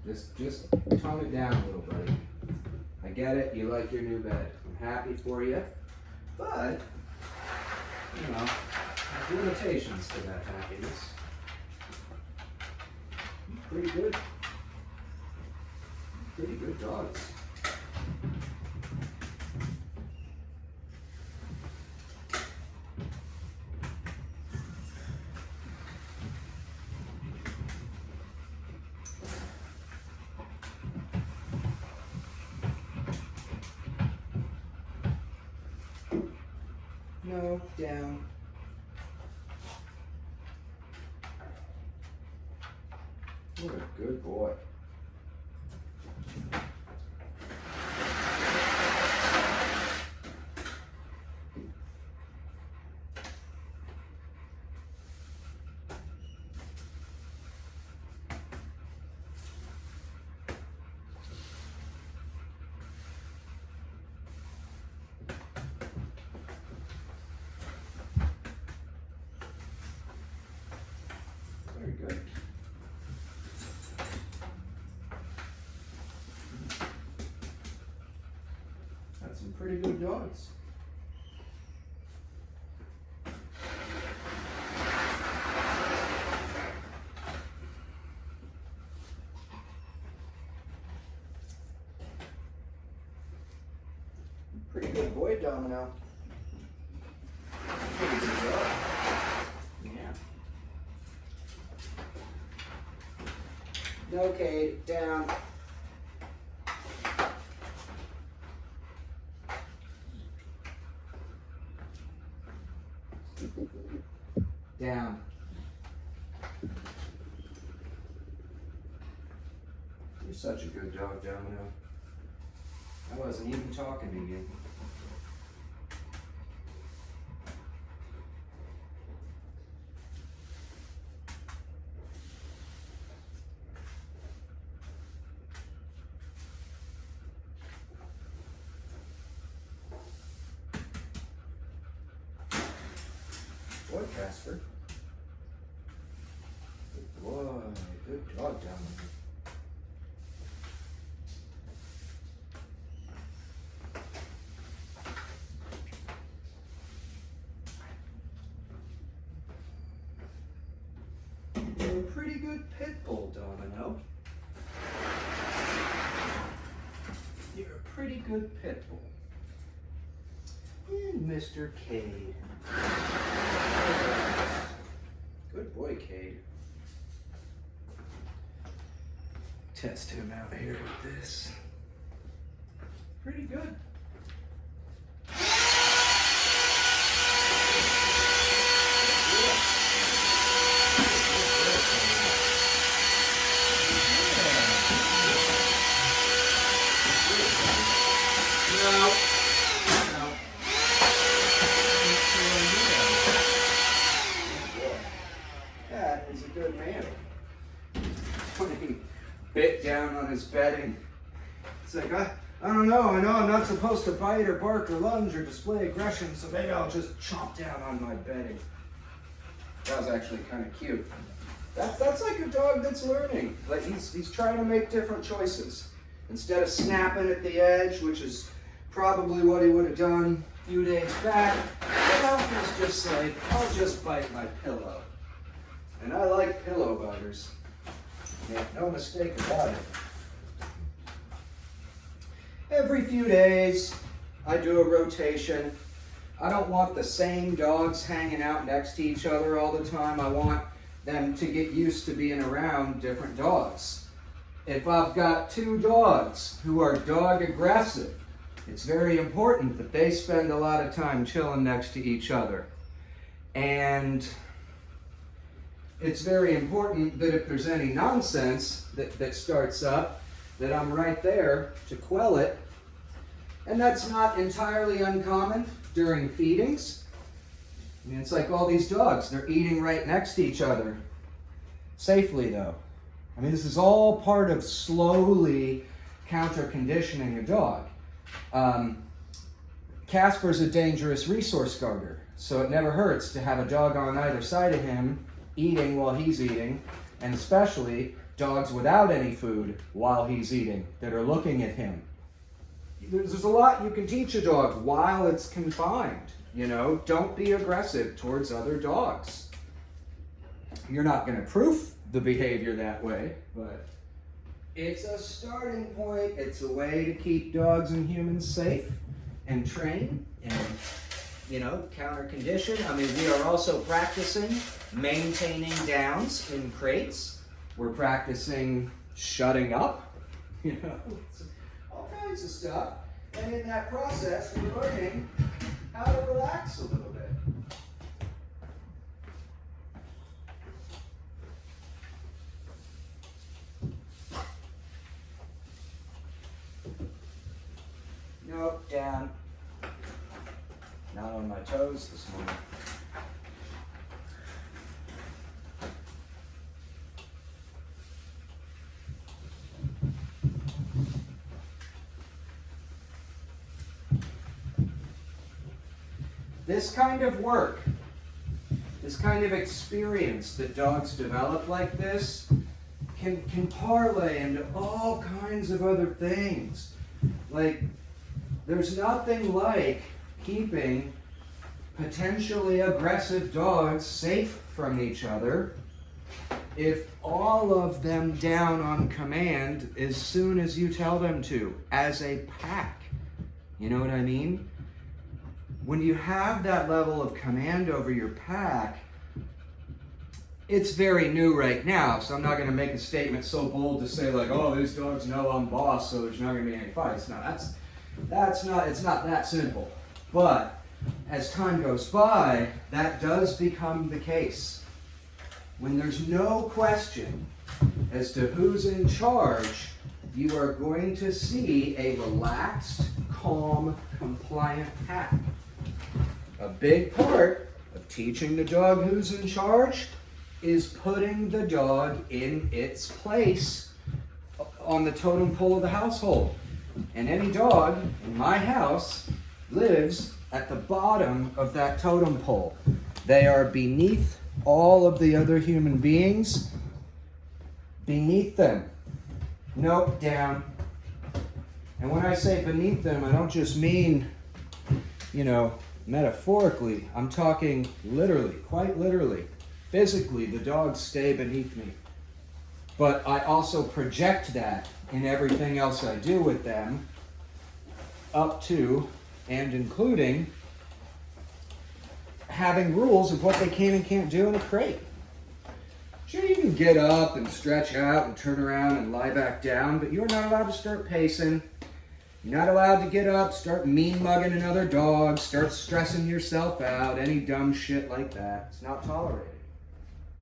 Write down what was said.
Just tone it down a little, buddy. I get it, you like your new bed. I'm happy for you, but, you know, there's limitations to that happiness. Pretty good. Pretty good dogs. No, down. What a good boy. Very good. That's some pretty good dogs. Pretty good boy, Domino. Pretty good dog. Yeah. Okay, down. Down. You're such a good dog, Domino. I wasn't even talking to you. Boy, Casper. Good boy. Good dog, Domino. You're a pretty good pit bull, Domino. You're a pretty good pit bull. And Mr. Cade. Good boy, Cade. Test him out here with this. Pretty good. That is a good man. When he bit down on his bedding, it's like, I don't know, I know I'm not supposed to bite or bark or lunge or display aggression, so maybe I'll just chomp down on my bedding. That was actually kind of cute. That's like a dog that's learning. Like he's trying to make different choices. Instead of snapping at the edge, which is probably what he would have done a few days back, now he's just like, I'll just bite my pillow. And I like pillow biters. Make no mistake about it. Every few days, I do a rotation. I don't want the same dogs hanging out next to each other all the time. I want them to get used to being around different dogs. If I've got two dogs who are dog aggressive, it's very important that they spend a lot of time chilling next to each other. And it's very important that if there's any nonsense that starts up, that I'm right there to quell it. And that's not entirely uncommon during feedings. I mean, it's like all these dogs, they're eating right next to each other. Safely, though. I mean, this is all part of slowly counter-conditioning a dog. Casper's a dangerous resource guarder, so it never hurts to have a dog on either side of him eating while he's eating, and especially dogs without any food while he's eating that are looking at him. There's a lot you can teach a dog while it's confined. You know, don't be aggressive towards other dogs. You're not going to proof the behavior that way, but it's a starting point. It's a way to keep dogs and humans safe and train and, you know, counter condition. I mean, we are also practicing maintaining downs in crates. We're practicing shutting up, you know, all kinds of stuff. And in that process, we're learning how to relax a little bit. Nope, down. Not on my toes this morning. This kind of work, this kind of experience that dogs develop like this can parlay into all kinds of other things. Like, there's nothing like keeping potentially aggressive dogs safe from each other if all of them down on command as soon as you tell them to, as a pack. You know what I mean? When you have that level of command over your pack, it's very new right now, so I'm not going to make a statement so bold to say like, oh, these dogs know I'm boss, so there's not going to be any fights. No, it's not that simple. But as time goes by, that does become the case. When there's no question as to who's in charge, you are going to see a relaxed, calm, compliant pack. A big part of teaching the dog who's in charge is putting the dog in its place on the totem pole of the household. And any dog in my house lives at the bottom of that totem pole. They are beneath all of the other human beings. Beneath them. Nope, down. And when I say beneath them, I don't just mean, you know, metaphorically. I'm talking literally, quite literally. Physically, the dogs stay beneath me. But I also project that in everything else I do with them, up to and including having rules of what they can and can't do in a crate. Sure, you can get up and stretch out and turn around and lie back down, but you're not allowed to start pacing. You're not allowed to get up, start mean-mugging another dog, start stressing yourself out, any dumb shit like that. It's not tolerated.